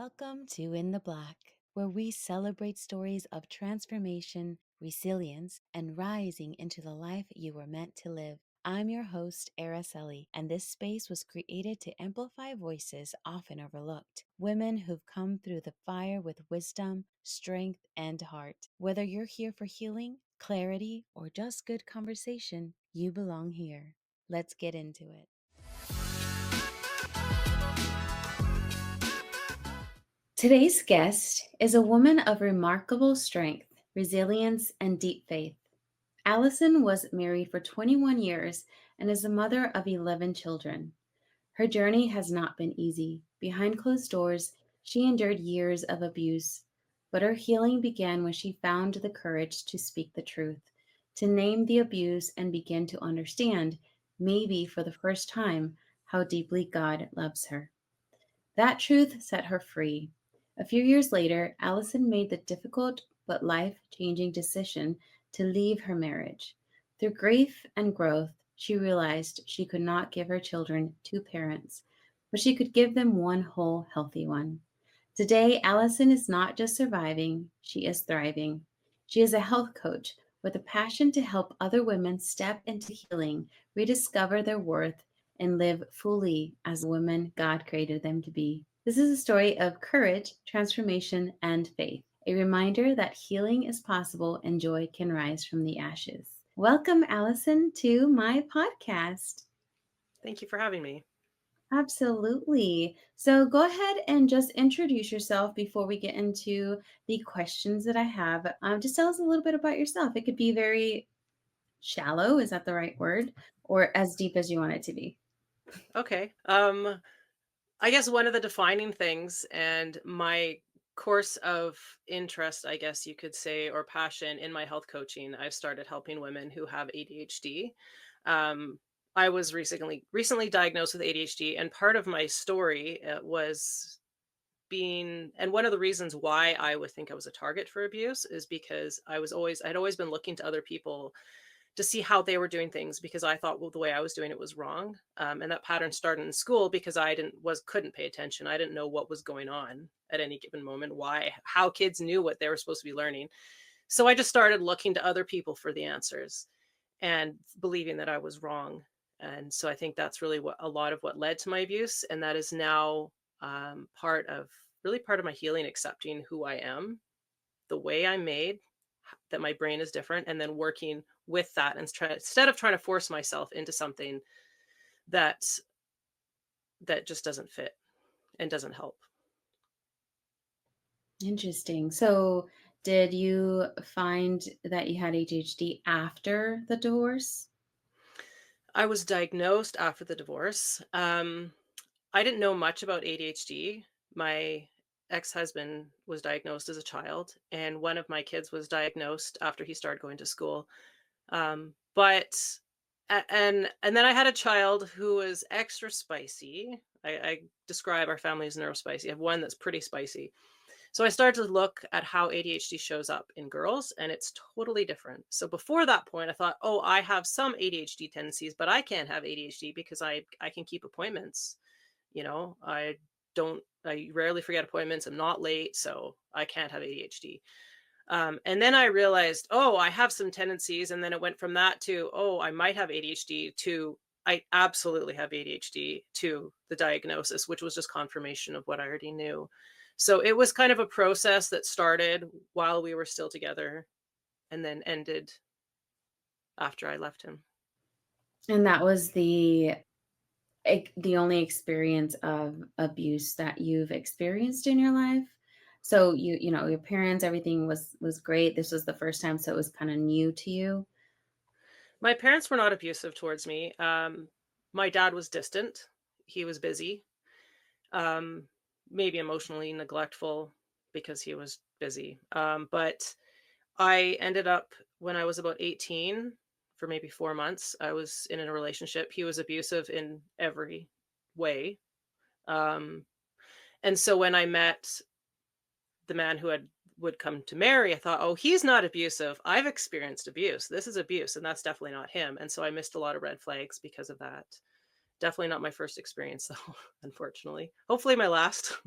Welcome to In the Black, where we celebrate stories of transformation, resilience, and rising into the life you were meant to live. I'm your host, Araceli, and this space was created to amplify voices often overlooked. Women who've come through the fire with wisdom, strength, and heart. Whether you're here for healing, clarity, or just good conversation, you belong here. Let's get into it. Today's guest is a woman of remarkable strength, resilience, and deep faith. Allison was married for 21 years and is the mother of 11 children. Her journey has not been easy. Behind closed doors, she endured years of abuse, but her healing began when she found the courage to speak the truth, to name the abuse and begin to understand, maybe for the first time, how deeply God loves her. That truth set her free. A few years later, Allison made the difficult but life changing decision to leave her marriage. Through grief and growth, she realized she could not give her children two parents, but she could give them one whole, healthy one. Today, Allison is not just surviving, she is thriving. She is a health coach with a passion to help other women step into healing, rediscover their worth, and live fully as the women God created them to be. This is a story of courage, transformation, and faith. A reminder that healing is possible and joy can rise from the ashes. Welcome, Allison, to my podcast. Thank you for having me. Absolutely. So go ahead and just introduce yourself before we get into the questions that I have. Just tell us a little bit about yourself. It could be very shallow, is that the right word? Or as deep as you want it to be. Okay. I guess one of the defining things and my course of interest, I guess you could say, or passion in my health coaching, I've started helping women who have ADHD. Um, I was recently diagnosed with ADHD, and part of my story was being, and one of the reasons why I would think I was a target for abuse is because I'd always been looking to other people to see how they were doing things because I thought, well, the way I was doing it was wrong. And that pattern started in school because couldn't pay attention. I didn't know what was going on at any given moment, how kids knew what they were supposed to be learning. So I just started looking to other people for the answers and believing that I was wrong. And so I think that's really what a lot of what led to my abuse. And that is now part of my healing, accepting who I am, the way I'm made, that my brain is different, and then working with that and instead of trying to force myself into something that just doesn't fit and doesn't help. Interesting. So, did you find that you had ADHD after the divorce? I was diagnosed after the divorce. I didn't know much about ADHD. My ex-husband was diagnosed as a child, and one of my kids was diagnosed after he started going to school. But and then I had a child who was extra spicy. I describe our family as neurospicy. I have one that's pretty spicy. So I started to look at how ADHD shows up in girls, and it's totally different. So before that point, I thought, oh, I have some ADHD tendencies, but I can't have ADHD because I can keep appointments. I rarely forget appointments. I'm not late, so I can't have ADHD. And then I realized, oh, I have some tendencies. And then it went from that to, oh, I might have ADHD to, I absolutely have ADHD to the diagnosis, which was just confirmation of what I already knew. So it was kind of a process that started while we were still together and then ended after I left him. And that was the only experience of abuse that you've experienced in your life? So you know, your parents, everything was great. This was the first time, so it was kind of new to you. My parents were not abusive towards me. My dad was distant. He was busy, um, maybe emotionally neglectful because he was busy. But I ended up when I was about 18 for maybe 4 months, I was in a relationship. He was abusive in every way. Um, and so when I met the man who would come to marry, I thought, "Oh, he's not abusive. I've experienced abuse. This is abuse, and that's definitely not him." And so I missed a lot of red flags because of that. Definitely not my first experience though, unfortunately. Hopefully my last.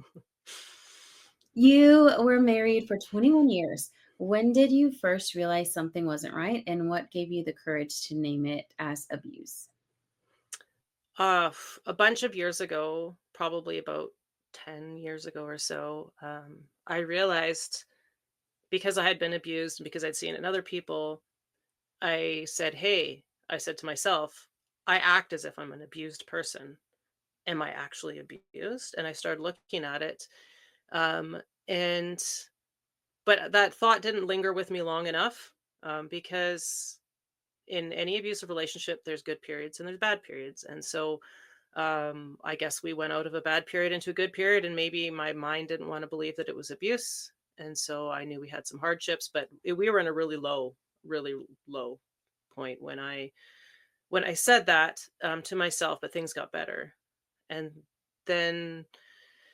You were married for 21 years. When did you first realize something wasn't right, and what gave you the courage to name it as abuse? A bunch of years ago, probably about 10 years ago or so, I realized because I had been abused and because I'd seen it in other people, I said, "Hey," I said to myself, "I act as if I'm an abused person. Am I actually abused?" And I started looking at it. Um, and but that thought didn't linger with me long enough, because in any abusive relationship, there's good periods and there's bad periods. And so I guess we went out of a bad period into a good period, and maybe my mind didn't want to believe that it was abuse. And so I knew we had some hardships, but we were in a really low point when I said that to myself. But things got better, and then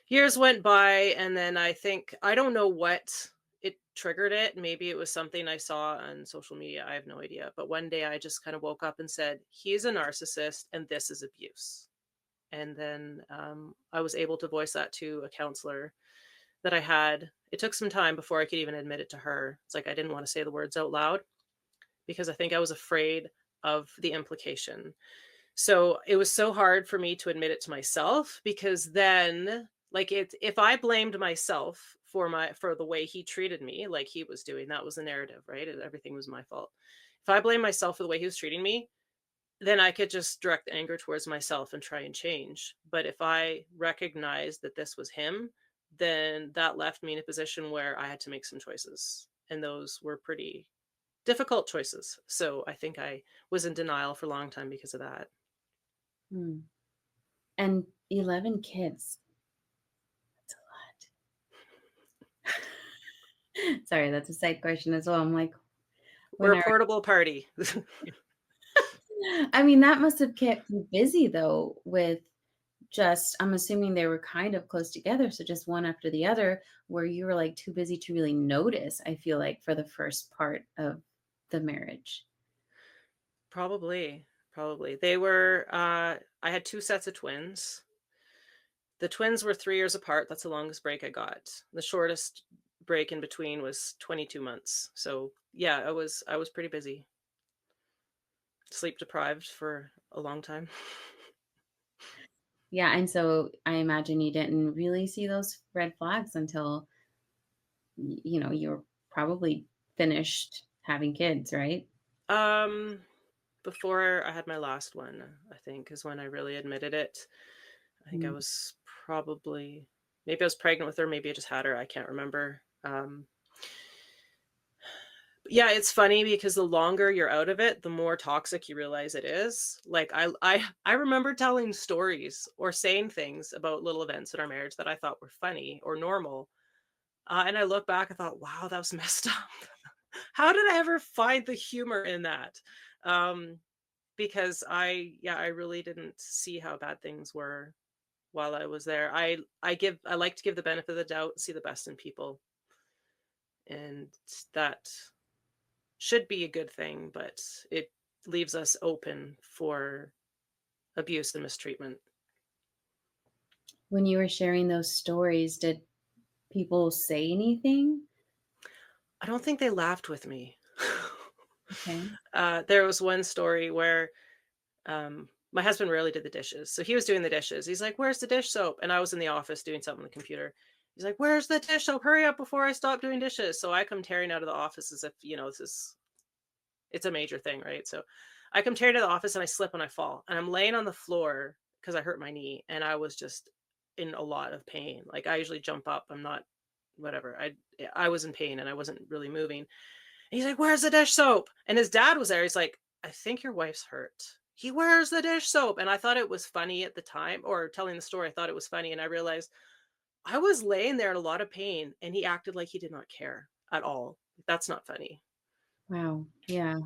years went by, and then I don't know what it triggered it. Maybe it was something I saw on social media. I have no idea. But one day I just kind of woke up and said, "He's a narcissist, and this is abuse." And then I was able to voice that to a counselor that I had. It took some time before I could even admit it to her. It's like I didn't want to say the words out loud because I think I was afraid of the implication. So it was so hard for me to admit it to myself because then like it if I blamed myself for the way he treated me, like he was doing, that was the narrative, right? Everything was my fault. If I blame myself for the way he was treating me, then I could just direct anger towards myself and try and change. But if I recognized that this was him, then that left me in a position where I had to make some choices. And those were pretty difficult choices. So I think I was in denial for a long time because of that. Hmm. And 11 kids. That's a lot. Sorry, that's a side question as well. I'm like, We're when a are portable party. I mean, that must have kept you busy though with just I'm assuming they were kind of close together, so just one after the other, where you were, like, too busy to really notice, I feel like, for the first part of the marriage. Probably. They were I had two sets of twins. The twins were 3 years apart. That's the longest break I got. The shortest break in between was 22 months. So, yeah, I was pretty busy. Sleep deprived for a long time. Yeah, and so I imagine you didn't really see those red flags until, you were probably finished having kids, right? Um, Before I had my last one, I think is when I really admitted it. I think I Mm. was probably maybe I was pregnant with her, maybe I just had her, I can't remember. Yeah, it's funny because the longer you're out of it, the more toxic you realize it is. Like I remember telling stories or saying things about little events in our marriage that I thought were funny or normal. And I look back, I thought, wow, that was messed up. How did I ever find the humor in that? Um, because I really didn't see how bad things were while I was there. I like to give the benefit of the doubt, see the best in people, and that should be a good thing, but it leaves us open for abuse and mistreatment. When you were sharing those stories, did people say anything? I don't think they laughed with me. Okay. There was one story where my husband rarely did the dishes. So he was doing the dishes. He's like, "Where's the dish soap?" And I was in the office doing something on the computer. He's like, "Where's the dish soap? Hurry up before I stop doing dishes." So I come tearing out of the office as if, it's a major thing, right? So I come tearing to the office and I slip and I fall. And I'm laying on the floor because I hurt my knee and I was just in a lot of pain. Like I usually jump up. I'm not whatever. I was in pain and I wasn't really moving. And he's like, "Where's the dish soap?" And his dad was there. He's like, "I think your wife's hurt." He wears the dish soap. And I thought it was funny at the time, or telling the story, I thought it was funny. And I realized I was laying there in a lot of pain and he acted like he did not care at all. That's not funny. Wow. Yeah.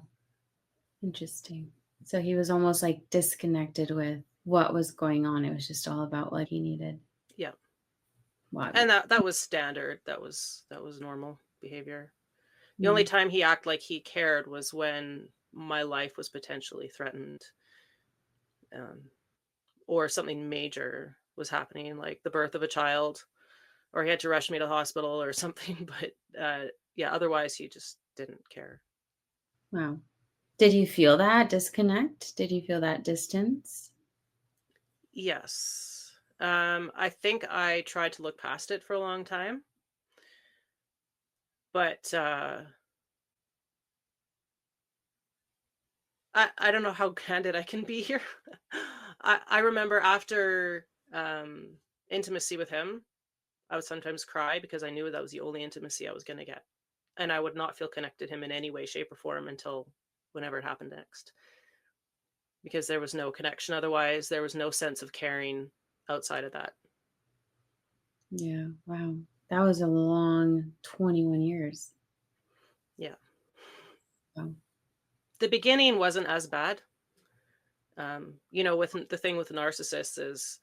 Interesting. So he was almost like disconnected with what was going on. It was just all about what he needed. Yeah. Wow. And that was standard. That was normal behavior. The only Mm. time he acted like he cared was when my life was potentially threatened, um, or something major was happening, like the birth of a child. or he had to rush me to the hospital or something. But yeah, otherwise he just didn't care. Wow. Did you feel that disconnect? Did you feel that distance? Yes. I think I tried to look past it for a long time, but I don't know how candid I can be here. I remember after intimacy with him, I would sometimes cry because I knew that was the only intimacy I was going to get, and I would not feel connected to him in any way, shape, or form until whenever it happened next, because there was no connection. Otherwise, there was no sense of caring outside of that. Yeah, wow. That was a long 21 years. Yeah, Wow. the beginning wasn't as bad. With the thing with narcissists is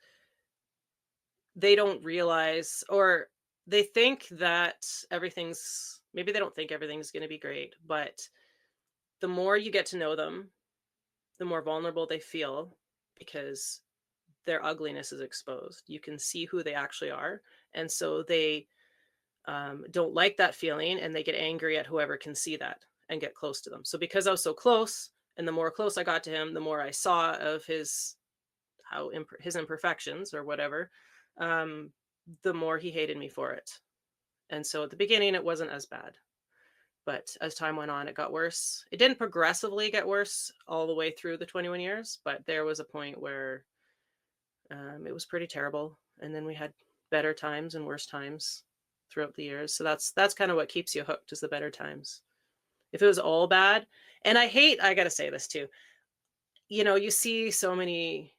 they don't realize, or they think that everything's, maybe they don't think everything's going to be great, but the more you get to know them, the more vulnerable they feel, because their ugliness is exposed. You can see who they actually are. And so they don't like that feeling, and they get angry at whoever can see that and get close to them. So because I was so close, and the more close I got to him, the more I saw of his imperfections or whatever, um, the more he hated me for it. And so at the beginning, it wasn't as bad. But as time went on, it got worse. It didn't progressively get worse all the way through the 21 years, but there was a point where it was pretty terrible. And then we had better times and worse times throughout the years. So that's kind of what keeps you hooked, is the better times. If it was all bad, and I gotta say this too, you see so many.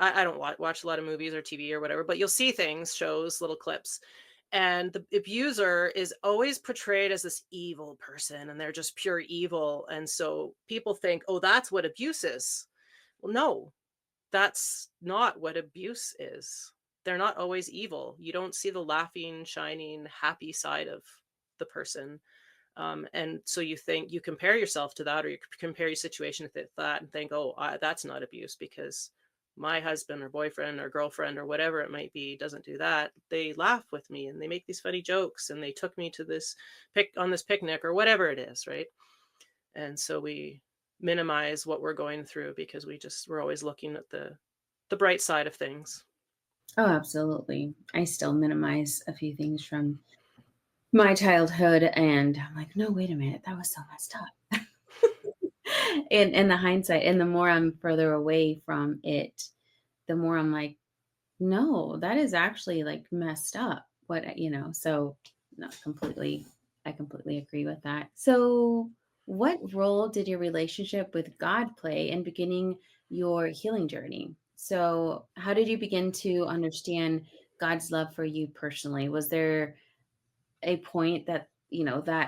I don't watch a lot of movies or TV or whatever, but you'll see things, shows, little clips, and the abuser is always portrayed as this evil person, and they're just pure evil. And so people think, oh, that's what abuse is. Well, no, that's not what abuse is. They're not always evil. You don't see the laughing, shining, happy side of the person. And so you compare yourself to that, or you compare your situation with that and think, oh, that's not abuse because my husband or boyfriend or girlfriend or whatever it might be doesn't do that. They laugh with me and they make these funny jokes and they took me to this picnic or whatever it is, right? And so we minimize what we're going through because we're always looking at the bright side of things. Oh, absolutely. I still minimize a few things from my childhood, and I'm like, "No, wait a minute, that was so messed up." In the hindsight, and the more I'm further away from it, the more I'm like, "No, that is actually, like, messed up." So, no, I completely agree with that. So, what role did your relationship with God play in beginning your healing journey? So, how did you begin to understand God's love for you personally? Was there a point that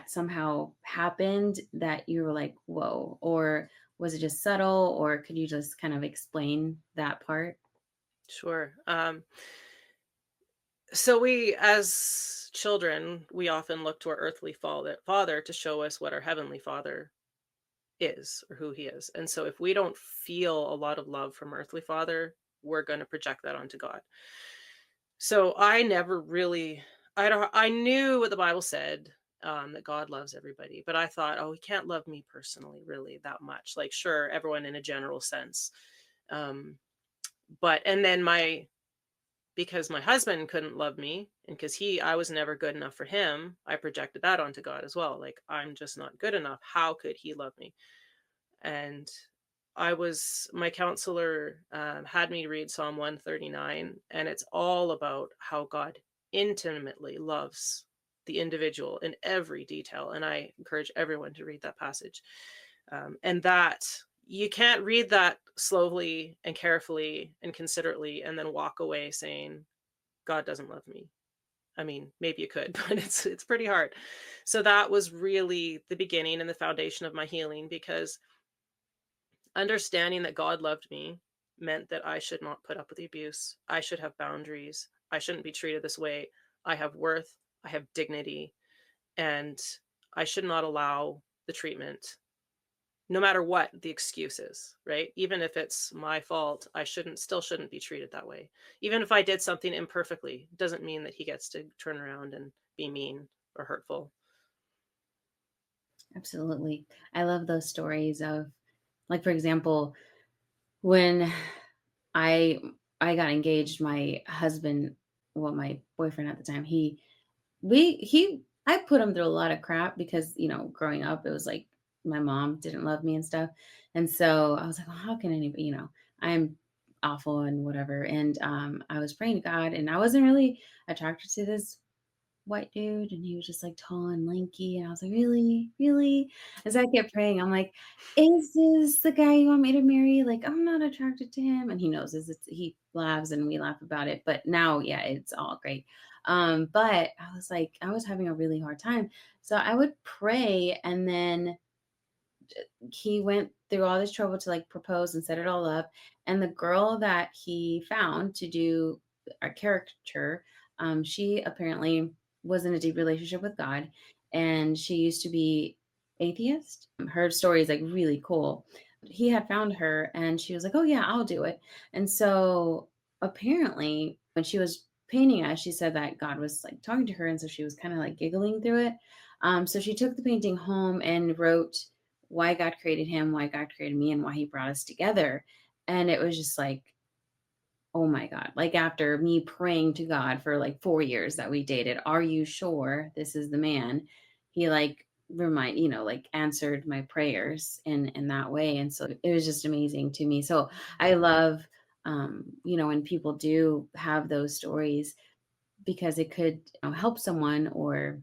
somehow happened that you were like, "Whoa," or was it just subtle, or could you just kind of explain that part? Sure. So we, as children, we often look to our earthly father to show us what our heavenly father is, or who he is. And so if we don't feel a lot of love from earthly father, we're going to project that onto God. So I never really, I knew what the Bible said, that God loves everybody, but I thought, oh, he can't love me personally, really, that much. Like, sure, everyone in a general sense. Um, and then because my husband couldn't love me, and because I was never good enough for him, I projected that onto God as well. Like, I'm just not good enough. How could he love me? And my counselor had me read Psalm 139, and it's all about how God intimately loves the individual in every detail. And I encourage everyone to read that passage. And that you can't read that slowly and carefully and considerately and then walk away saying, God doesn't love me. I mean, maybe you could, but it's pretty hard. So that was really the beginning and the foundation of my healing, because understanding that God loved me meant that I should not put up with the abuse. I should have boundaries. I shouldn't be treated this way. I have worth. I have dignity. And I should not allow the treatment no matter what the excuse is, right? Even if it's my fault, I shouldn't be treated that way. Even if I did something imperfectly, doesn't mean that he gets to turn around and be mean or hurtful. Absolutely. I love those stories of, like, for example, when I I got engaged, my husband, well, my boyfriend at the time, he I put him through a lot of crap because, growing up, it was like my mom didn't love me and stuff. And so I was like, well, how can anybody, I'm awful and whatever. And I was praying to God, and I wasn't really attracted to this white dude, and he was just like tall and lanky, and I was like, "Really? Really?" As I kept praying, I'm like, "Is this the guy you want me to marry? Like, I'm not attracted to him." And he knows this. He laughs and we laugh about it. But now, yeah, it's all great. But I was like, I was having a really hard time. So I would pray, and then he went through all this trouble to like propose and set it all up. And the girl that he found to do our caricature, she apparently was in a deep relationship with God, and she used to be atheist. Her story is like really cool. He had found her, and she was like, "Oh yeah, I'll do it." And so apparently, when she was painting us, she said that God was like talking to her, and so she was kind of like giggling through it. So she took the painting home and wrote why God created him, why God created me, and why he brought us together. And it was just like, oh my God. Like after me praying to God for like 4 years that we dated, are you sure this is the man? He like like answered my prayers in that way. And so it was just amazing to me. So I love when people do have those stories because it could help someone, or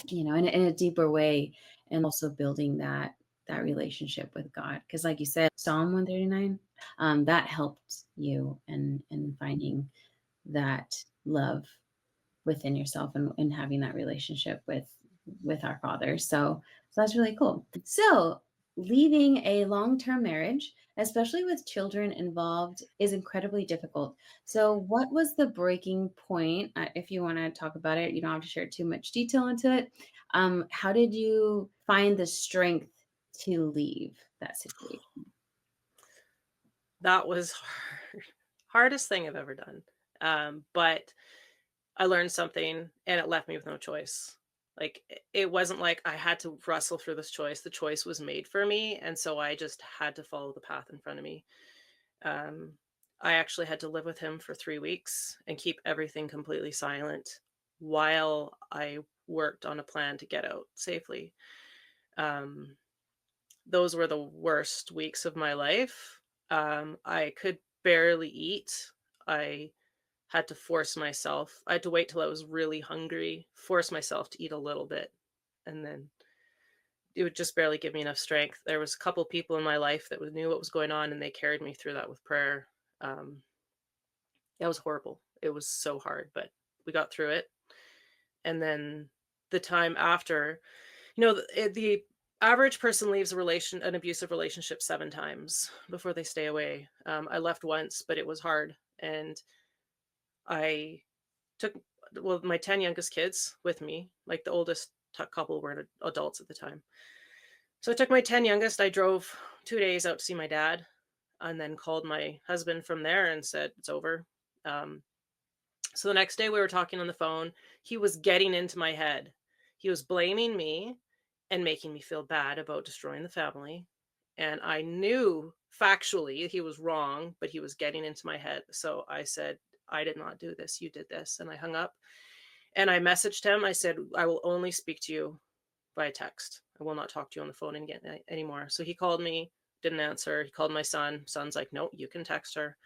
in a deeper way, and also building that relationship with God. Because like you said, Psalm 139, that helped you in finding that love within yourself, and having that relationship with our Father. So that's really cool. So leaving a long-term marriage, especially with children involved, is incredibly difficult. So what was the breaking point? If you want to talk about it, you don't have to share too much detail into it. How did you find the strength to leave that situation? That was hard. Hardest thing I've ever done. But I learned something and it left me with no choice. Like it wasn't like I had to wrestle through this choice. The choice was made for me. And so I just had to follow the path in front of me. Um, I actually had to live with him for 3 weeks and keep everything completely silent while I worked on a plan to get out safely. Um, those were the worst weeks of my life. I could barely eat. I had to force myself. I had to wait till I was really hungry, force myself to eat a little bit, and then it would just barely give me enough strength. There was a couple people in my life that knew what was going on, and they carried me through that with prayer. Um, it was horrible. It was so hard, but we got through it. And then the time after, the average person leaves an abusive relationship 7 times before they stay away. I left once, but it was hard, and I took my 10 youngest kids with me, like, the oldest couple were adults at the time. So I took my 10 youngest, I drove 2 days out to see my dad, and then called my husband from there and said, "It's over." Um, so the next day we were talking on the phone, he was getting into my head. He was blaming me and making me feel bad about destroying the family, and I knew factually he was wrong, but he was getting into my head. So I said, "I did not do this, you did this," and I hung up. And I messaged him. I said, "I will only speak to you by text. I will not talk to you on the phone again anymore." So he called me, didn't answer. He called my son. Son's like, "No, you can text her."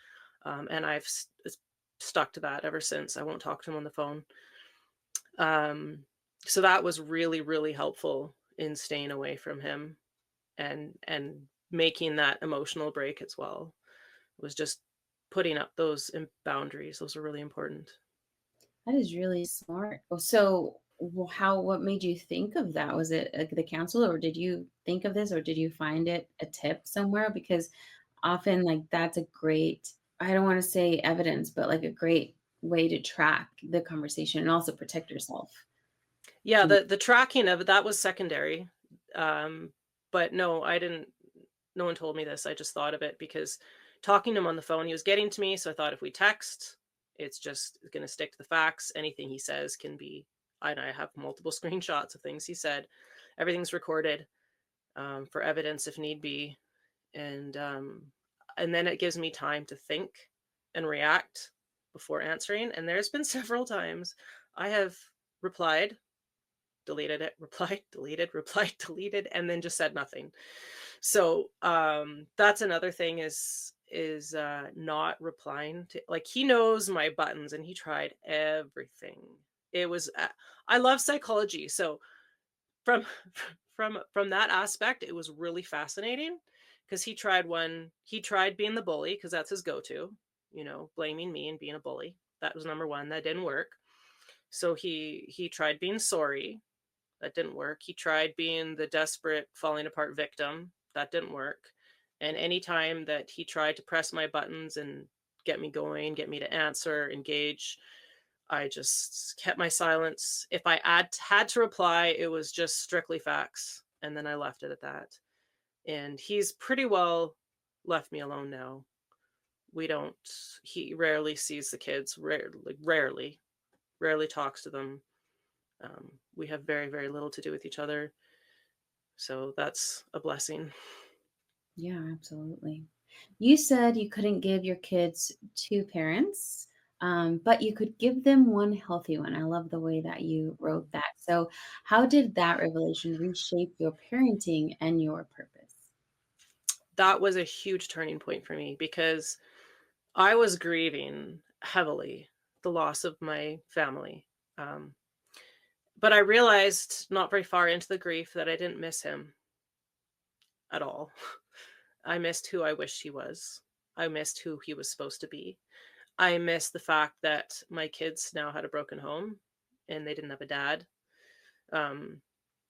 And I've stuck to that ever since. I won't talk to him on the phone. Um, so that was really, really helpful in staying away from him and making that emotional break as well. Was just putting up those boundaries. Those are really important. That is really smart. So, what made you think of that? Was it the counsel, or did you think of this, or did you find it a tip somewhere? Because often, like, that's a great, I don't want to say evidence, but like a great way to track the conversation and also protect yourself. Yeah, To the tracking of it, that was secondary. Um, but no, I didn't. No one told me this. I just thought of it because talking to him on the phone, he was getting to me. So I thought if we text, it's just going to stick to the facts. Anything he says can be, and I have multiple screenshots of things he said. Everything's recorded for evidence if need be. And and then it gives me time to think and react before answering. And there's been several times I have replied, deleted it, replied, deleted, replied, deleted, and then just said nothing. So that's another thing is not replying to, like, he knows my buttons and he tried everything. It was I love psychology. So from from that aspect, it was really fascinating because he tried being the bully because that's his go-to, blaming me and being a bully. That was number one. That didn't work. So he tried being sorry. That didn't work. He tried being the desperate falling apart victim. That didn't work. And anytime that he tried to press my buttons and get me going, get me to answer, engage, I just kept my silence. If I had to reply, it was just strictly facts. And then I left it at that. And he's pretty well left me alone now. We don't, he rarely sees the kids, rarely talks to them. We have very, very little to do with each other. So that's a blessing. Yeah, absolutely. You said you couldn't give your kids two parents, but you could give them one healthy one. I love the way that you wrote that. So, how did that revelation reshape your parenting and your purpose? That was a huge turning point for me because I was grieving heavily the loss of my family. Um, but I realized not very far into the grief that I didn't miss him at all. I missed who I wished he was. I missed who he was supposed to be. I missed the fact that my kids now had a broken home and they didn't have a dad. Um,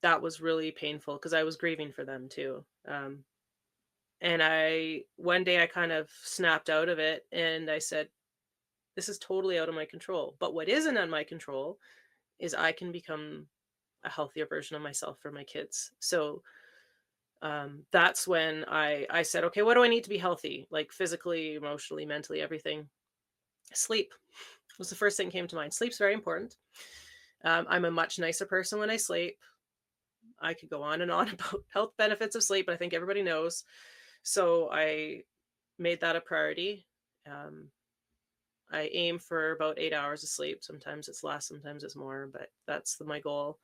that was really painful because I was grieving for them too. And one day I kind of snapped out of it and I said, this is totally out of my control. But what isn't on my control is I can become a healthier version of myself for my kids. So that's when I said, okay, what do I need to be healthy? Like physically, emotionally, mentally, everything. Sleep was the first thing that came to mind. Sleep's very important. I'm a much nicer person when I sleep. I could go on and on about health benefits of sleep, but I think everybody knows. So I made that a priority. Um, I aim for about 8 hours of sleep. Sometimes it's less, sometimes it's more, but that's my goal.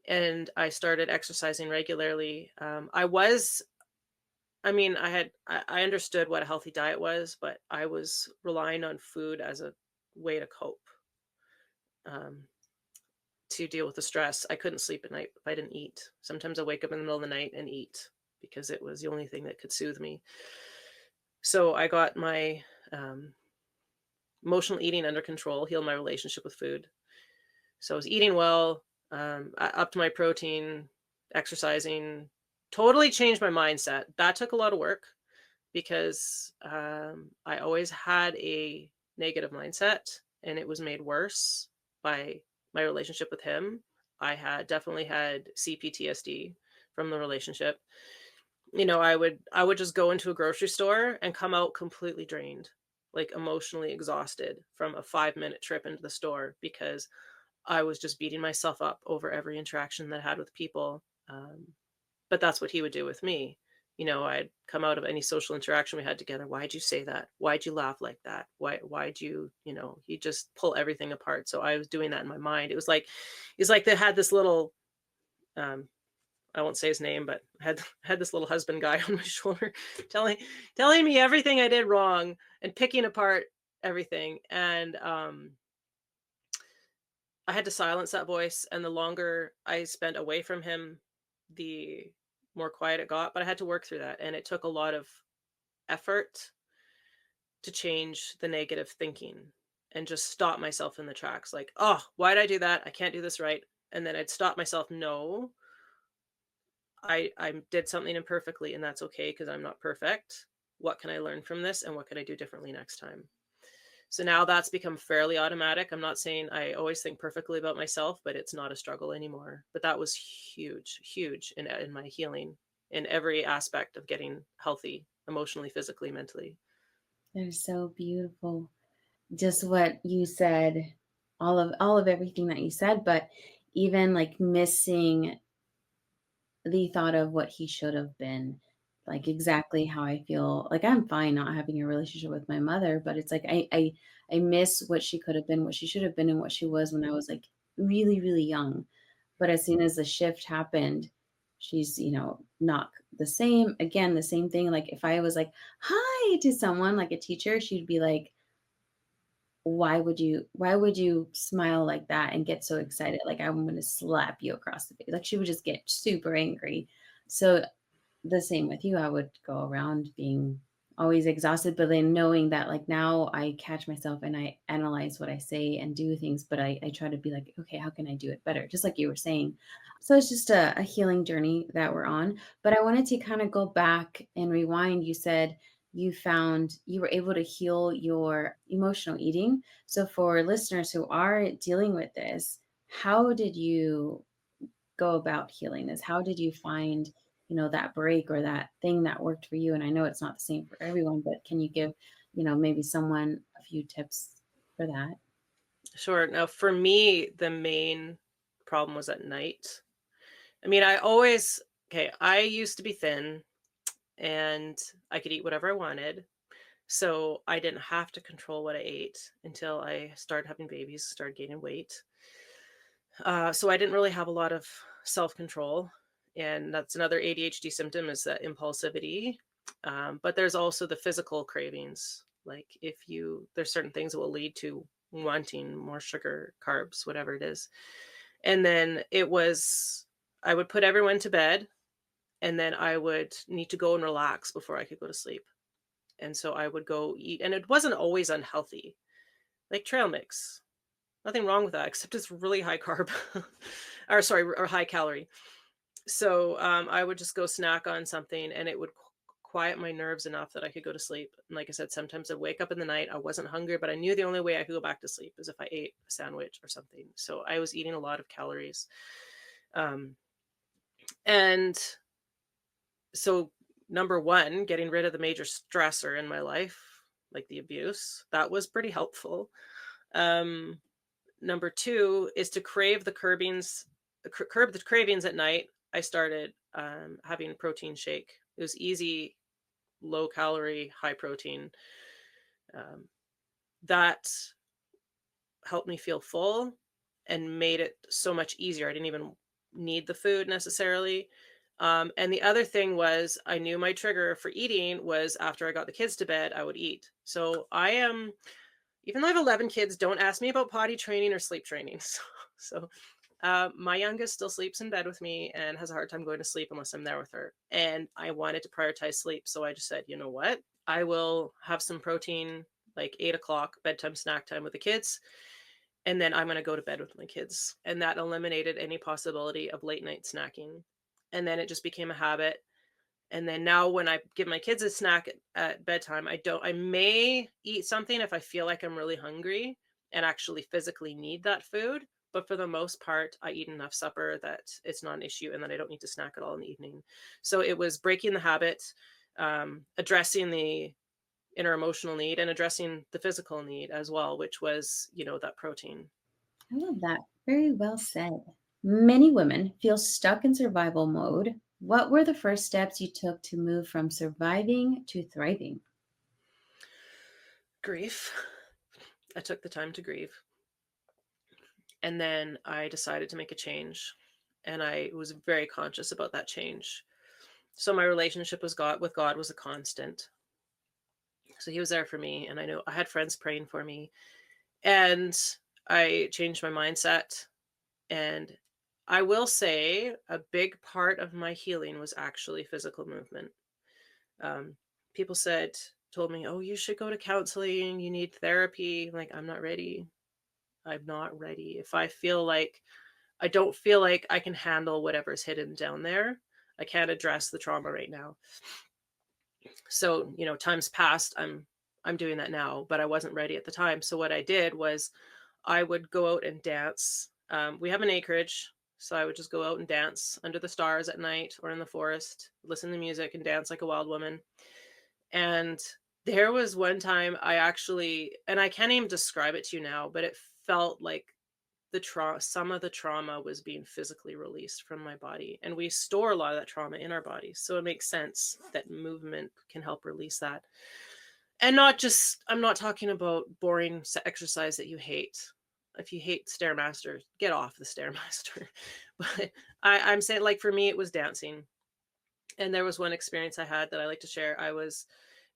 And I started exercising regularly. I understood what a healthy diet was, but I was relying on food as a way to cope, um, to deal with the stress. I couldn't sleep at night if I didn't eat. Sometimes I wake up in the middle of the night and eat because it was the only thing that could soothe me. So I got my emotional eating under control, healed my relationship with food. So I was eating well, I upped my protein, exercising, totally changed my mindset. That took a lot of work because I always had a negative mindset and it was made worse by my relationship with him. I had definitely had CPTSD from the relationship. I would just go into a grocery store and come out completely drained, like emotionally exhausted from a 5-minute trip into the store because I was just beating myself up over every interaction that I had with people. But that's what he would do with me. I'd come out of any social interaction we had together. Why'd you say that? Why'd you laugh like that? Why'd he'd just pull everything apart. So I was doing that in my mind. It's like they had this little, um, I won't say his name, but had this little husband guy on my shoulder telling me everything I did wrong and picking apart everything. And I had to silence that voice, and the longer I spent away from him, the more quiet it got, but I had to work through that, and it took a lot of effort to change the negative thinking and just stop myself in the tracks, like, "Oh, why did I do that? I can't do this right." And then I'd stop myself, "No, I did something imperfectly, and that's okay because 'cause I'm not perfect. What can I learn from this, and what can I do differently next time?" So now that's become fairly automatic. I'm not saying I always think perfectly about myself, but it's not a struggle anymore. But that was huge, huge in my healing. in every aspect of getting healthy emotionally, physically, mentally. That is so beautiful. Just what you said, all of everything that you said, but even like missing the thought of what he should have been, like exactly how I feel. Like I'm fine not having a relationship with my mother, but it's like I miss what she could have been, what she should have been, and what she was when I was like really, really young. But as soon as the shift happened, she's, not the same. Again, the same thing. Like if I was like, hi to someone, like a teacher, she'd be like, why would you smile like that and get so excited? Like I'm gonna slap you across the face. Like she would just get super angry. So the same with you. I would go around being always exhausted, but then knowing that like now I catch myself and I analyze what I say and do things, but I try to be like, okay, how can I do it better? Just like you were saying. So it's just a healing journey that we're on. But I wanted to kind of go back and rewind. You said you found you were able to heal your emotional eating. So for listeners who are dealing with this, how did you go about healing this? How did you find, that break or that thing that worked for you? And I know it's not the same for everyone, but can you give, maybe someone a few tips for that? Sure. Now, for me, the main problem was at night. I mean, I always, okay, I used to be thin and I could eat whatever I wanted. So I didn't have to control what I ate until I started having babies, started gaining weight. So I didn't really have a lot of self control. And that's another ADHD symptom is that impulsivity. But there's also the physical cravings. Like if there's certain things that will lead to wanting more sugar, carbs, whatever it is. And then I would put everyone to bed and then I would need to go and relax before I could go to sleep. And so I would go eat, and it wasn't always unhealthy, like trail mix. Nothing wrong with that, except it's really high carb, or sorry, or high calorie. So I would just go snack on something, and it would quiet my nerves enough that I could go to sleep. And like I said, sometimes I'd wake up in the night. I wasn't hungry, but I knew the only way I could go back to sleep is if I ate a sandwich or something. So I was eating a lot of calories. Um, and so number one, getting rid of the major stressor in my life, like the abuse, that was pretty helpful. Um, Number two is to curb the cravings at night. I started having a protein shake. It was easy, low calorie, high protein. Um, that helped me feel full and made it so much easier. I didn't even need the food necessarily. And the other thing was, I knew my trigger for eating was after I got the kids to bed, I would eat. So I am, even though I have 11 kids, don't ask me about potty training or sleep training. So my youngest still sleeps in bed with me and has a hard time going to sleep unless I'm there with her. And I wanted to prioritize sleep. So I just said, you know what? I will have some protein like 8 o'clock, bedtime snack time with the kids. And then I'm going to go to bed with my kids. And that eliminated any possibility of late night snacking. And then it just became a habit. And then now when I give my kids a snack at bedtime, I may eat something if I feel like I'm really hungry and actually physically need that food. But for the most part, I eat enough supper that it's not an issue and that I don't need to snack at all in the evening. So it was breaking the habit, addressing the inner emotional need and addressing the physical need as well, which was, that protein. I love that. Very well said. Many women feel stuck in survival mode. What were the first steps you took to move from surviving to thriving? Grief. I took the time to grieve. And then I decided to make a change. And I was very conscious about that change. So my relationship with God was a constant. So he was there for me. And I know I had friends praying for me. And I changed my mindset. And I will say a big part of my healing was actually physical movement. Um, People told me, oh, you should go to counseling. You need therapy. Like, I'm not ready. I'm not ready. If I don't feel like I can handle whatever's hidden down there. I can't address the trauma right now. So, times past, I'm doing that now, but I wasn't ready at the time. So what I did was I would go out and dance. We have an acreage, So I would just go out and dance under the stars at night or in the forest, listen to music and dance like a wild woman. And there was one time I actually, and I can't even describe it to you now, but it felt like some of the trauma was being physically released from my body. And we store a lot of that trauma in our bodies. So it makes sense that movement can help release that. And not just, I'm not talking about boring exercise that you hate. If you hate Stairmaster, get off the Stairmaster. But I'm saying, like, for me, it was dancing. And there was one experience I had that I like to share. I was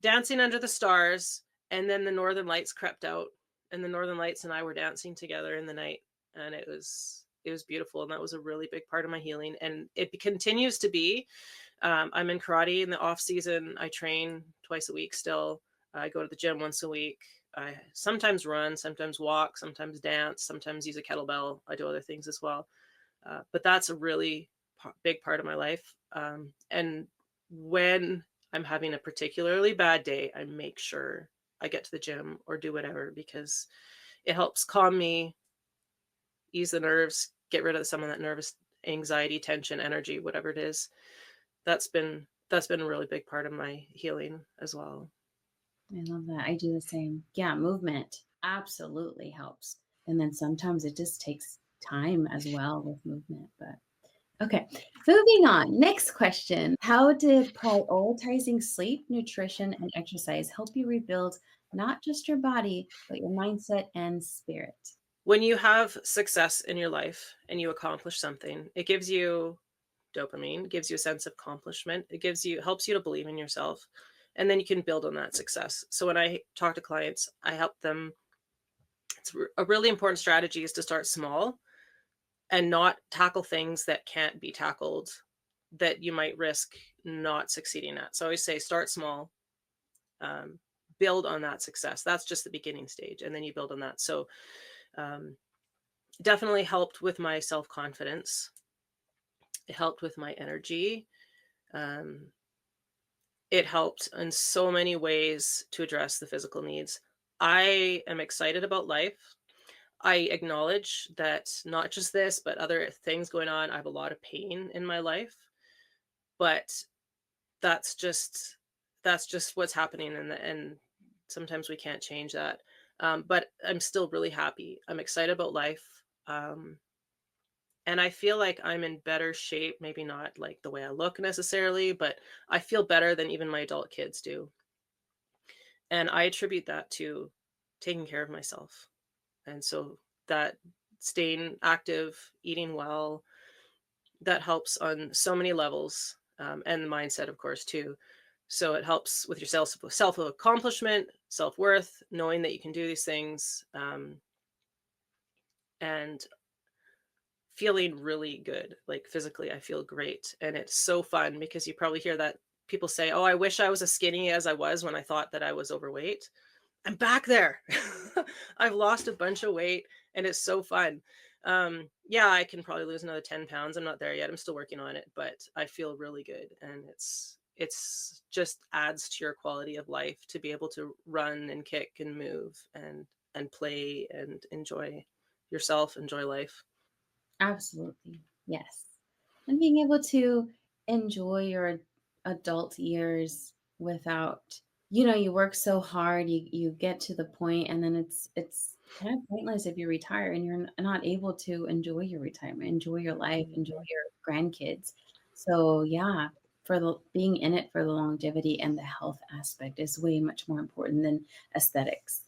dancing under the stars, and then the northern lights crept out, and the northern lights and I were dancing together in the night, and it was beautiful, and that was a really big part of my healing, and it continues to be. I'm in karate in the off season. I train twice a week still. I go to the gym once a week. I sometimes run, sometimes walk, sometimes dance, sometimes use a kettlebell. I do other things as well. But that's a really big part of my life. And when I'm having a particularly bad day, I make sure I get to the gym or do whatever because it helps calm me, ease the nerves, get rid of some of that nervous anxiety, tension, energy, whatever it is. That's been a really big part of my healing as well. I love that. I do the same. Yeah, movement absolutely helps. And then sometimes it just takes time as well with movement. But okay, moving on. Next question. How did prioritizing sleep, nutrition, and exercise help you rebuild not just your body, but your mindset and spirit? When you have success in your life and you accomplish something, it gives you dopamine, gives you a sense of accomplishment. It helps you to believe in yourself. And then you can build on that success. So when I talk to clients, I help them. A really important strategy is to start small and not tackle things that can't be tackled that you might risk not succeeding at. So I always say start small, um, build on that success. That's just the beginning stage. And then you build on that. So um, definitely helped with my self confidence. It helped with my energy. Um, It helped in so many ways to address the physical needs. I am excited about life. I acknowledge that not just this, but other things going on. I have a lot of pain in my life, but that's just that's just what's happening, and sometimes we can't change that. But I'm still really happy. I'm excited about life. And I feel like I'm in better shape, maybe not like the way I look necessarily, but I feel better than even my adult kids do. And I attribute that to taking care of myself. And so that staying active, eating well, that helps on so many levels, and the mindset, of course, too. So it helps with your self accomplishment, self worth, knowing that you can do these things, and feeling really good. Like physically, I feel great, and it's so fun because you probably hear that people say, "Oh, I wish I was as skinny as I was when I thought that I was overweight." I'm back there. I've lost a bunch of weight and it's so fun. Yeah, I can probably lose another 10 pounds. I'm not there yet. I'm still working on it, but I feel really good. And it's just adds to your quality of life to be able to run and kick and move and play and enjoy yourself, enjoy life. Absolutely. Yes. And being able to enjoy your adult years without, you work so hard, you get to the point and then it's kind of pointless if you retire and you're not able to enjoy your retirement, enjoy your life, enjoy Mhm. your grandkids. So, yeah, for the being in it for the longevity and the health aspect is way much more important than aesthetics.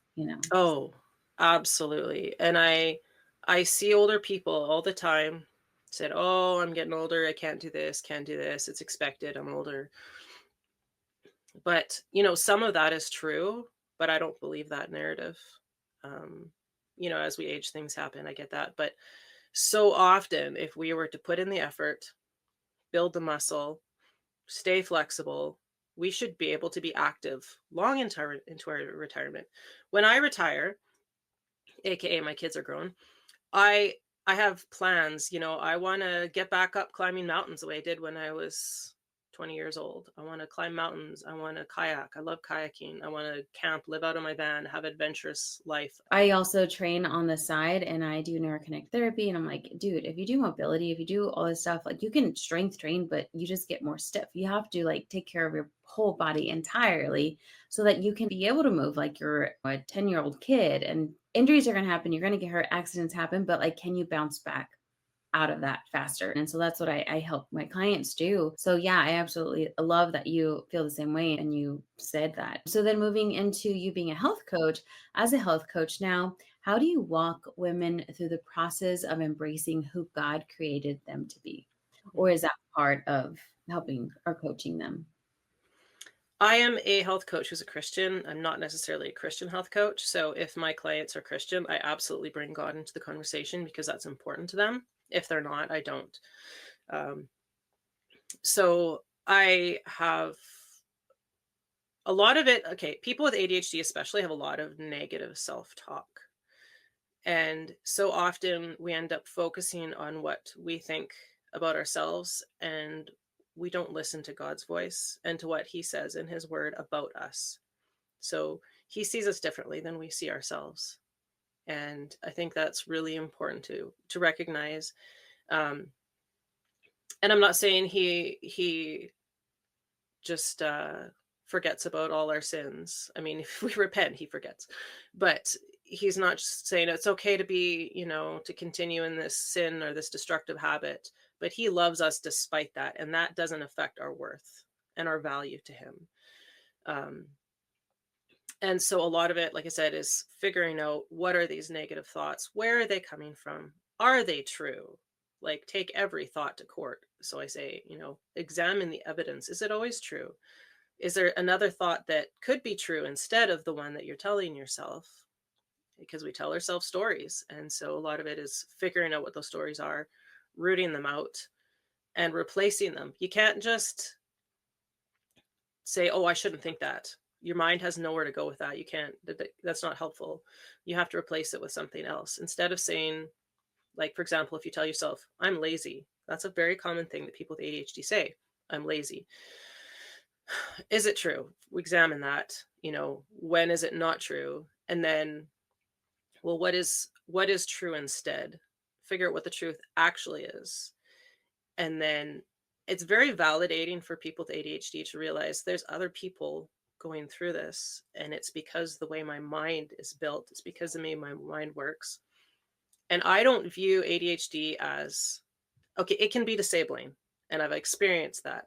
Oh, absolutely. And I see older people all the time said, "Oh, I'm getting older. I can't do this, can't do this. It's expected. I'm older." But, some of that is true, but I don't believe that narrative. Um, as we age, things happen. I get that. But so often, if we were to put in the effort, build the muscle, stay flexible, we should be able to be active long into our retirement. When I retire, aka my kids are grown, I have plans. I want to get back up climbing mountains the way I did when I was 20 years old. I want to climb mountains. I want to kayak. I love kayaking. I want to camp, live out of my van, have adventurous life. I also train on the side and I do neuroconnect therapy. And I'm like, dude, if you do mobility, if you do all this stuff, like you can strength train, but you just get more stiff. You have to like take care of your whole body entirely so that you can be able to move like you're a 10-year-old kid. And injuries are going to happen. You're going to get hurt, accidents happen, but like, can you bounce back out of that faster? And so that's what I help my clients do. So yeah, I absolutely love that you feel the same way and you said that. So then moving into you being a health coach, as a health coach now, how do you walk women through the process of embracing who God created them to be? Or is that part of helping or coaching them? I am a health coach who's a Christian. I'm not necessarily a Christian health coach. So if my clients are Christian, I absolutely bring God into the conversation because that's important to them. If they're not, I don't. Um, so I have a lot of it. Okay, people with ADHD especially have a lot of negative self talk. And so often we end up focusing on what we think about ourselves, and we don't listen to God's voice and to what he says in his word about us. So he sees us differently than we see ourselves. And I think that's really important to recognize. Um, and I'm not saying he just forgets about all our sins. I mean, if we repent, he forgets. But he's not just saying it's okay to be, to continue in this sin or this destructive habit, but he loves us despite that. And that doesn't affect our worth and our value to him. Um, and so a lot of it, like I said, is figuring out what are these negative thoughts? Where are they coming from? Are they true? Like take every thought to court. So I say, examine the evidence. Is it always true? Is there another thought that could be true instead of the one that you're telling yourself? Because we tell ourselves stories. And so a lot of it is figuring out what those stories are, rooting them out, and replacing them. You can't just say, oh, I shouldn't think that. Your mind has nowhere to go with that. You can't, that's not helpful. You have to replace it with something else. Instead of saying, like, for example, if you tell yourself, I'm lazy, that's a very common thing that people with ADHD say, I'm lazy. Is it true? Examine that. When is it not true? And then, well, what is true instead? Figure out what the truth actually is. And then it's very validating for people with ADHD to realize there's other people going through this. And it's because the way my mind is built, it's because the way my mind works. And I don't view ADHD as, okay, it can be disabling. And I've experienced that.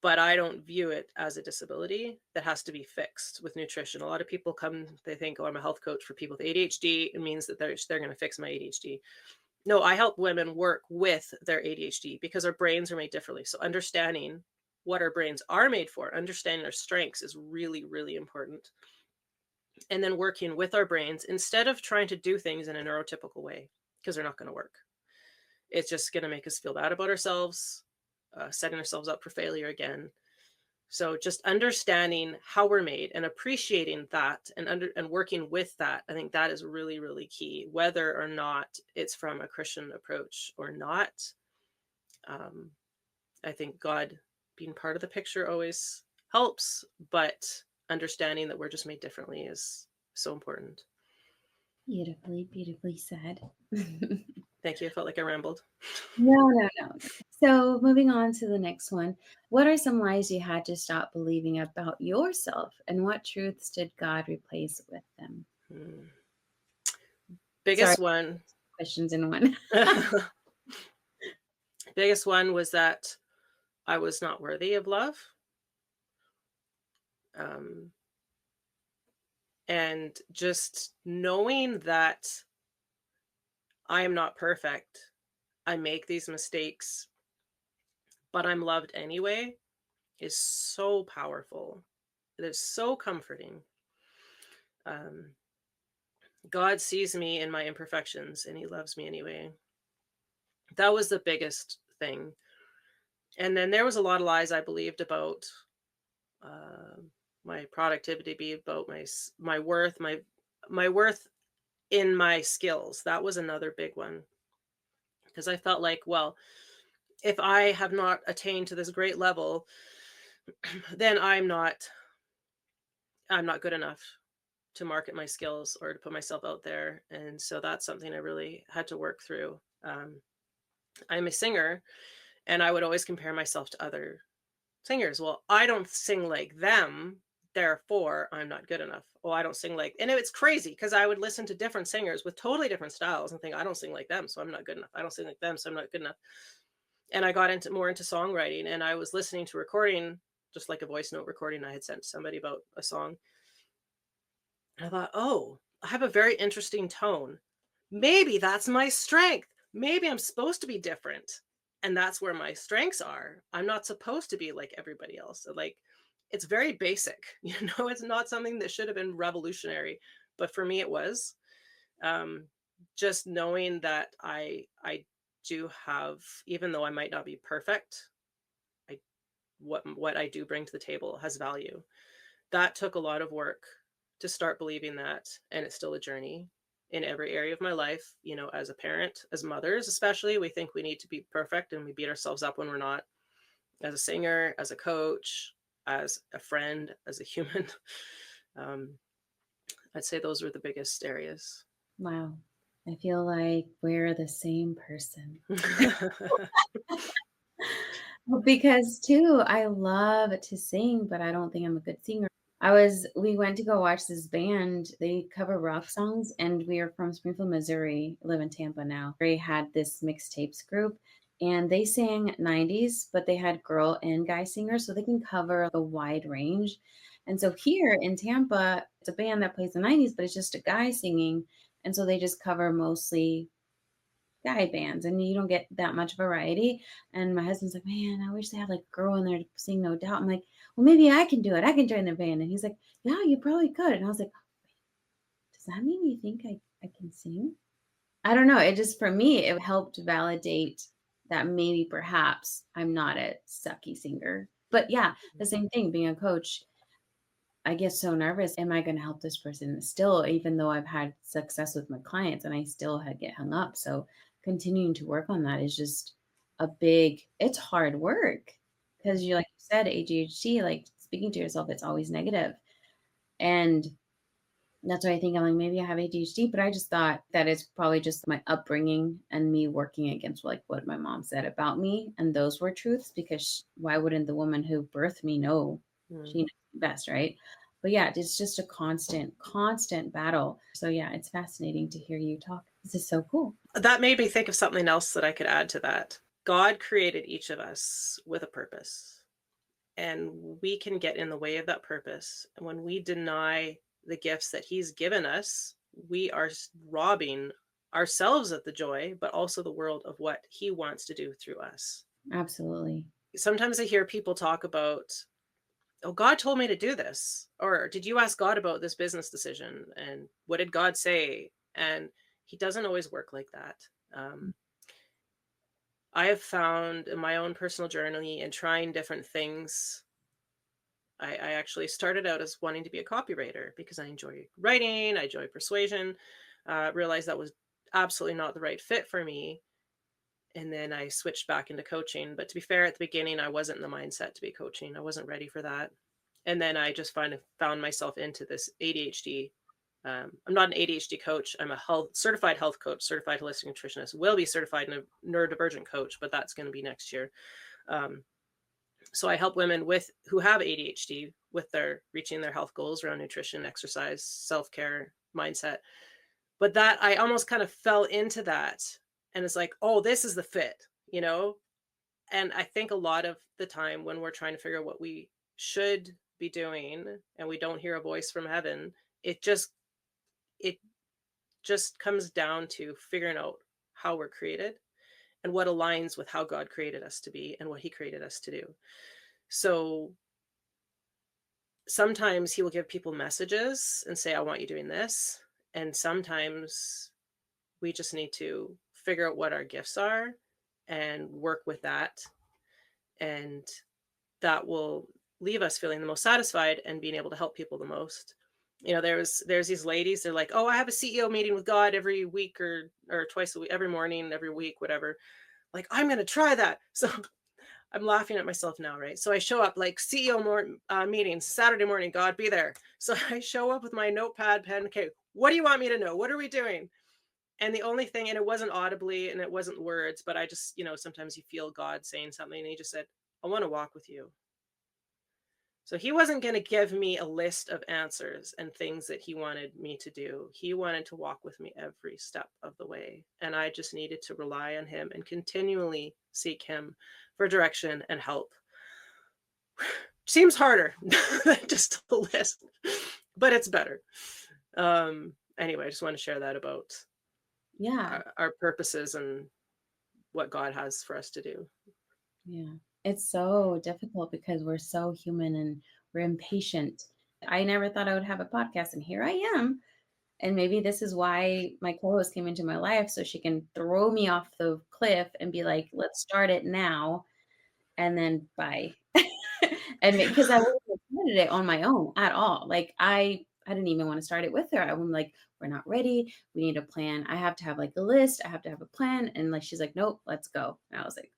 But I don't view it as a disability that has to be fixed with nutrition. A lot of people come, they think, oh, I'm a health coach for people with ADHD. It means that they're going to fix my ADHD. No, I help women work with their ADHD because our brains are made differently. So understanding what our brains are made for, understanding our strengths is really, really important. And then working with our brains instead of trying to do things in a neurotypical way because they're not going to work. It's just going to make us feel bad about ourselves, setting ourselves up for failure again. So just understanding how we're made and appreciating that and working with that, I think that is really, really key, whether or not it's from a Christian approach or not. Um, I think God being part of the picture always helps, but understanding that we're just made differently is so important. Beautifully, beautifully said. No, Thank you. I felt like I rambled. no, no, no. So moving on to the next one. What are some lies you had to stop believing about yourself, and what truths did God replace with them? Hmm. Sorry, Biggest one. questions in one. Biggest one was that I was not worthy of love. Um, and just knowing that I am not perfect, I make these mistakes, but I'm loved anyway, is so powerful. It is so comforting. Um, God sees me in my imperfections and he loves me anyway. That was the biggest thing. And then there was a lot of lies I believed about uh, my productivity, about my worth, my worth in my skills. That was another big one because I felt like, well, if I have not attained to this great level, then I'm not good enough to market my skills or to put myself out there. And so that's something I really had to work through. I'm a singer, and I would always compare myself to other singers. Well, I don't sing like them, therefore I'm not good enough. Oh, I don't sing like, and it's crazy because I would listen to different singers with totally different styles and think I don't sing like them, so I'm not good enough. I don't sing like them, so I'm not good enough. And I got into more into songwriting, and I was listening to recording, just like a voice note recording I had sent to somebody about a song. And I thought, oh, I have a very interesting tone. Maybe that's my strength. Maybe I'm supposed to be different. And that's where my strengths are. I'm not supposed to be like everybody else. So, like, it's very basic. It's not something that should have been revolutionary, but for me it was. Um, just knowing that I do have, even though I might not be perfect, I what I do bring to the table has value. That took a lot of work to start believing that, and it's still a journey in every area of my life. As a parent, as mothers especially, we think we need to be perfect and we beat ourselves up when we're not. As a singer, as a coach, as a friend, as a human, um, I'd say those were the biggest areas. Wow. I feel like we're the same person. Well, because too, I love to sing, but I don't think I'm a good singer. We went to go watch this band. They cover rock songs, and we are from Springfield, Missouri. Live in Tampa now. They had this mixtapes group, and they sang 90s, but they had girl and guy singers, so they can cover a wide range. And so here in Tampa, it's a band that plays the 90s, but it's just a guy singing. And so they just cover mostly guy bands, and you don't get that much variety. And my husband's like, "Man, I wish they had like a girl in there to sing No Doubt." I'm like, "Well, maybe I can do it. I can join the band." And he's like, "Yeah, you probably could." And I was like, "Does that mean you think I can sing?" I don't know. It just, for me, it helped validate that maybe perhaps I'm not a sucky singer. But yeah, the same thing, being a coach, I get so nervous. Am I going to help this person still, even though I've had success with my clients and I still had get hung up? So continuing to work on that is just it's hard work because you, like you said, ADHD, like speaking to yourself, it's always negative. And that's why I think I'm like, maybe I have ADHD, but I just thought that it's probably just my upbringing and me working against like what my mom said about me. And those were truths because why wouldn't the woman who birthed me know? Mm. She knows best, right? But yeah, it's just a constant battle. So yeah, it's fascinating to hear you talk. This is so cool. That made me think of something else that I could add to that. God created each of us with a purpose, and we can get in the way of that purpose. And when we deny the gifts that He's given us, we are robbing ourselves of the joy, but also the world of what He wants to do through us. Absolutely. Sometimes I hear people talk about, oh, God told me to do this. Or did you ask God about this business decision? And what did God say? And He doesn't always work like that. I have found in my own personal journey and trying different things, I actually started out as wanting to be a copywriter because I enjoy writing, I enjoy persuasion. Realized that was absolutely not the right fit for me. And then I switched back into coaching. But to be fair, at the beginning, I wasn't in the mindset to be coaching. I wasn't ready for that. And then I just found myself into this ADHD. I'm not an ADHD coach. I'm a certified health coach, certified holistic nutritionist. Will be certified in a neurodivergent coach, but that's going to be next year. Um, so I help women who have ADHD with their reaching their health goals around nutrition, exercise, self-care, mindset. But that I almost kind of fell into that, and it's like, oh, this is the fit, you know? And I think a lot of the time when we're trying to figure out what we should be doing and we don't hear a voice from heaven, it just it just comes down to figuring out how we're created and what aligns with how God created us to be and what He created us to do. So sometimes He will give people messages and say, I want you doing this. And sometimes we just need to figure out what our gifts are and work with that. And that will leave us feeling the most satisfied and being able to help people the most. There's these ladies, they're like, oh, I have a CEO meeting with God every week or twice a week, every morning, every week, whatever. Like, I'm going to try that. So I'm laughing at myself now, right? So I show up like meetings, Saturday morning, God be there. So I show up with my notepad, pen. Okay, what do you want me to know? What are we doing? And the only thing, and it wasn't audibly and it wasn't words, but I just, sometimes you feel God saying something. And he just said, I want to walk with you. So he wasn't going to give me a list of answers and things that he wanted me to do. He wanted to walk with me every step of the way. And I just needed to rely on him and continually seek him for direction and help. Seems harder than just a list, but it's better. Anyway, I just want to share that about Yeah. our purposes and what God has for us to do. Yeah. It's so difficult because we're so human and we're impatient. I never thought I would have a podcast, and here I am. And maybe this is why my co-host came into my life, so she can throw me off the cliff and be like, let's start it now. And then bye. And because I wouldn't have started it on my own at all. Like I didn't even want to start it with her. I'm like, we're not ready. We need a plan. I have to have like a list. I have to have a plan. And like she's like, nope, let's go. And I was like,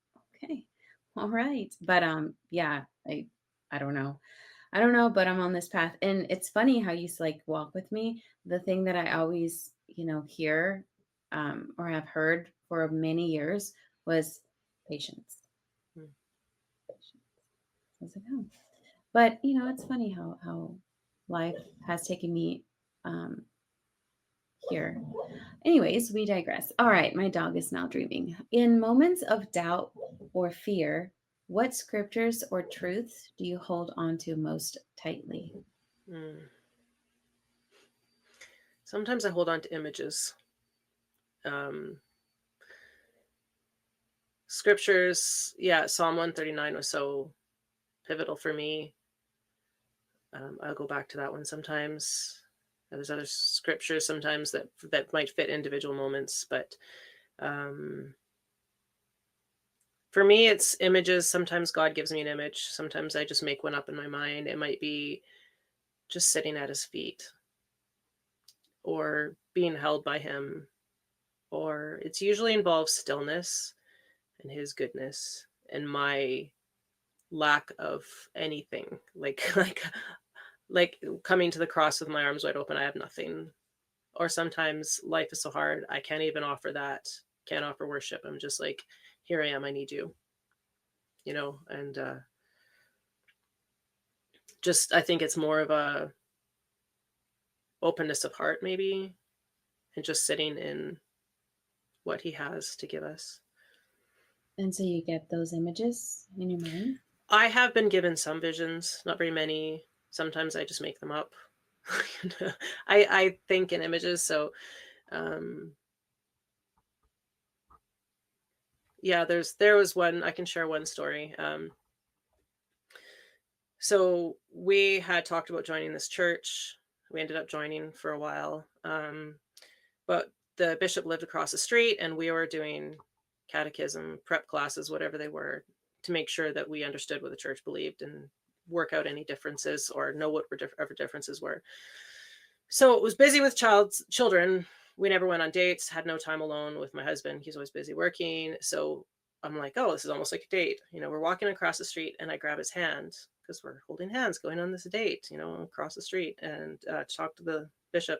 okay, all right. But yeah, I don't know. I don't know, but I'm on this path. And it's funny how you like walk with me. The thing that I always, hear or have heard for many years was patience. Mm. Patience. I was like, oh. But it's funny how life has taken me um here. Anyways, we digress. All right, my dog is now dreaming. In moments of doubt or fear, what scriptures or truths do you hold on to most tightly? Mm. Sometimes I hold on to images. Um, Scriptures, yeah, Psalm 139 was so pivotal for me. I'll go back to that one sometimes. There's other scriptures sometimes that might fit individual moments, but um, for me, it's images. Sometimes God gives me an image. Sometimes I just make one up in my mind. It might be just sitting at his feet or being held by him, or it's usually involves stillness and his goodness and my lack of anything, like coming to the cross with my arms wide open. I have nothing. Or sometimes life is so hard I can't even offer that, can't offer worship. I'm just like, here I am, I need you, and just I think it's more of a openness of heart maybe, and just sitting in what he has to give us. And so you get those images in your mind? I have been given some visions, not very many. Sometimes I just make them up. I think in images. So um yeah, there was one, I can share one story. So we had talked about joining this church. We ended up joining for a while. But the bishop lived across the street and we were doing catechism, prep classes, whatever they were, to make sure that we understood what the church believed and work out any differences or know what whatever differences were. So it was busy with children. We never went on dates, had no time alone with my husband. He's always busy working. So I'm like, oh, this is almost like a date. We're walking across the street and I grab his hand because we're holding hands going on this date, across the street and talk to the bishop.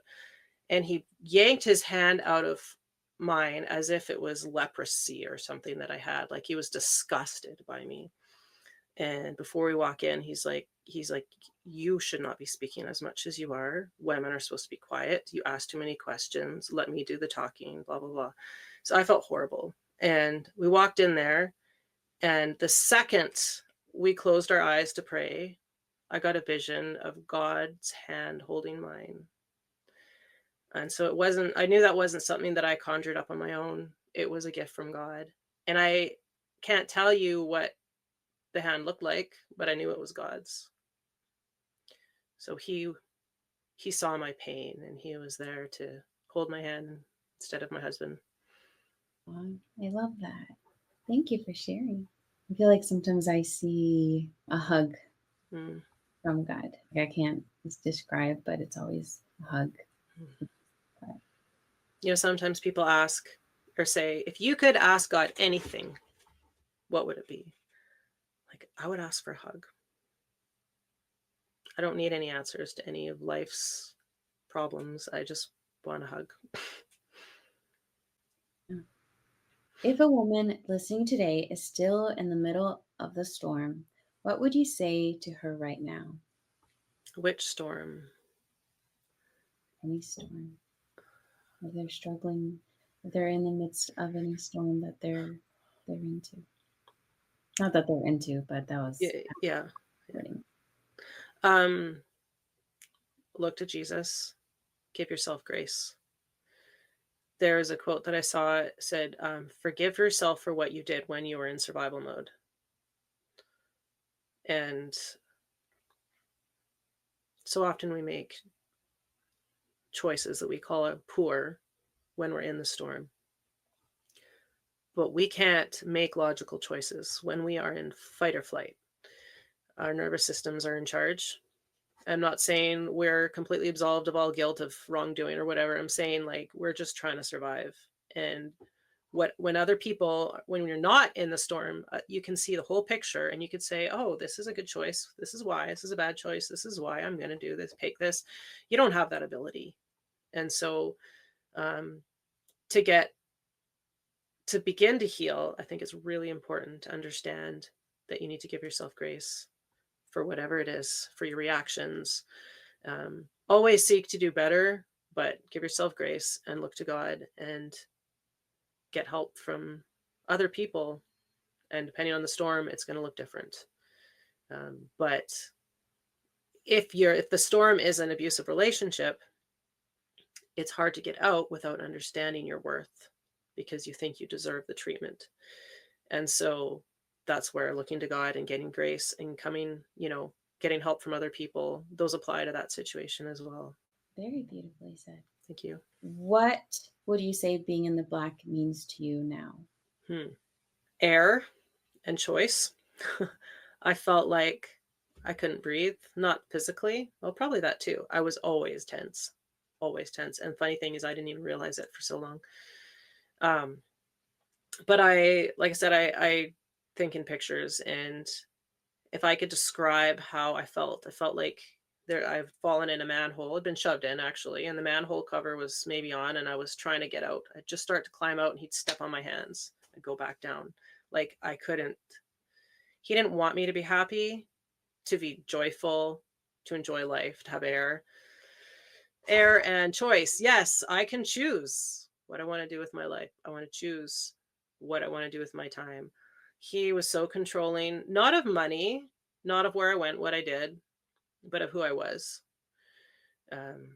And he yanked his hand out of mine as if it was leprosy or something that I had. Like he was disgusted by me. And before we walk in, he's like, you should not be speaking as much as you are. Women are supposed to be quiet. You ask too many questions. Let me do the talking, blah, blah, blah. So I felt horrible. And we walked in there. And the second we closed our eyes to pray, I got a vision of God's hand holding mine. And so I knew that wasn't something that I conjured up on my own. It was a gift from God. And I can't tell you what the hand looked like, but I knew it was God's. So he saw my pain and he was there to hold my hand instead of my husband. I love that. Thank you for sharing. I feel like sometimes I see a hug Mm. from God. I can't describe, but it's always a hug. Sometimes people ask or say, if you could ask God anything, what would it be? Like, I would ask for a hug. I don't need any answers to any of life's problems. I just want a hug. Yeah. If a woman listening today is still in the middle of the storm, what would you say to her right now? Which storm? Any storm, if they're struggling, if they're in the midst of any storm that they're into. Not that they're into, but that was Yeah, yeah, yeah. wording. Um, look to Jesus. Give yourself grace. There is a quote that I saw said, "Forgive yourself for what you did when you were in survival mode." And so often we make choices that we call a poor when we're in the storm. But we can't make logical choices when we are in fight or flight. Our nervous systems are in charge. I'm not saying we're completely absolved of all guilt of wrongdoing or whatever. I'm saying like we're just trying to survive. And when other people, when you're not in the storm, you can see the whole picture and you could say, "Oh, this is a good choice. This is why. This is a bad choice. This is why I'm going to do this. Pick this." You don't have that ability, and so um, to get to begin to heal, I think it's really important to understand that you need to give yourself grace for whatever it is, for your reactions. Always seek to do better, but give yourself grace and look to God and get help from other people. And depending on the storm, it's going to look different. But if the storm is an abusive relationship, it's hard to get out without understanding your worth because you think you deserve the treatment. And so that's where looking to God and getting grace and coming, getting help from other people, those apply to that situation as well. Very beautifully said. Thank you. What would you say being in the black means to you now? Hmm. Air and choice. I felt like I couldn't breathe, not physically. Well, probably that too. I was always tense, always tense. And funny thing is, I didn't even realize it for so long. Um, but like I said, I think in pictures, and if I could describe how I felt like I've fallen in a manhole. I'd been shoved in actually, and the manhole cover was maybe on, and I was trying to get out. I'd just start to climb out, and he'd step on my hands. I'd go back down. Like I couldn't. He didn't want me to be happy, to be joyful, to enjoy life, to have air and choice. Yes, I can choose what I want to do with my life. I want to choose what I want to do with my time. He was so controlling, not of money, not of where I went, what I did, but of who I was. Um,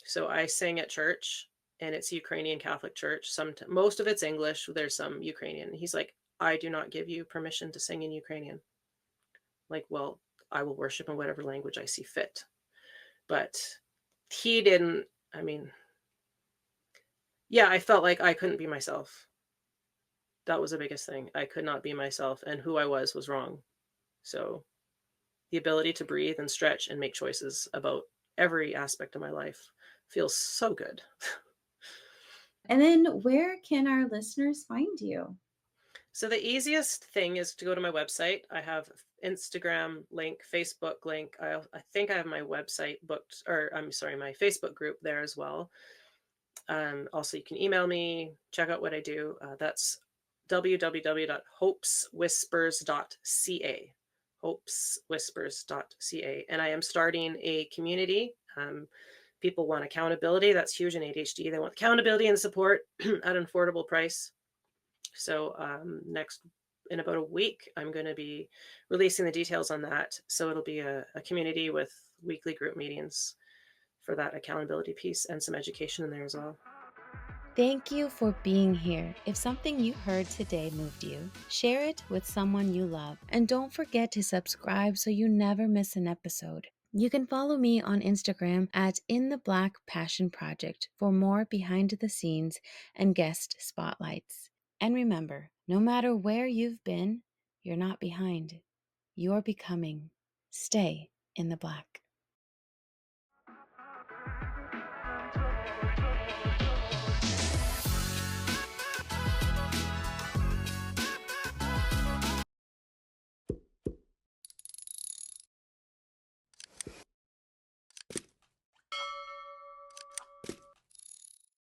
so I sang at church, and it's Ukrainian Catholic church. Most of it's English. There's some Ukrainian. He's like, "I do not give you permission to sing in Ukrainian." Like, well, I will worship in whatever language I see fit. But he didn't. I mean, yeah, I felt like I couldn't be myself. That was the biggest thing. I could not be myself, and who I was wrong. So the ability to breathe and stretch and make choices about every aspect of my life feels so good. And then where can our listeners find you? So the easiest thing is to go to my website. I have Instagram link, Facebook link. I think I have my website booked, or I'm sorry, my Facebook group there as well. Also, you can email me, check out what I do. That's www.hopeswhispers.ca. Hopeswhispers.ca. And I am starting a community. People want accountability. That's huge in ADHD. They want accountability and support at an affordable price. So next, in about a week, I'm going to be releasing the details on that. So it'll be a community with weekly group meetings for that accountability piece and some education in there as well. Thank you for being here. If something you heard today moved you, share it with someone you love. And don't forget to subscribe so you never miss an episode. You can follow me on Instagram at In the Black Passion Project for more behind the scenes and guest spotlights. And remember, no matter where you've been, you're not behind. You're becoming. Stay in the black.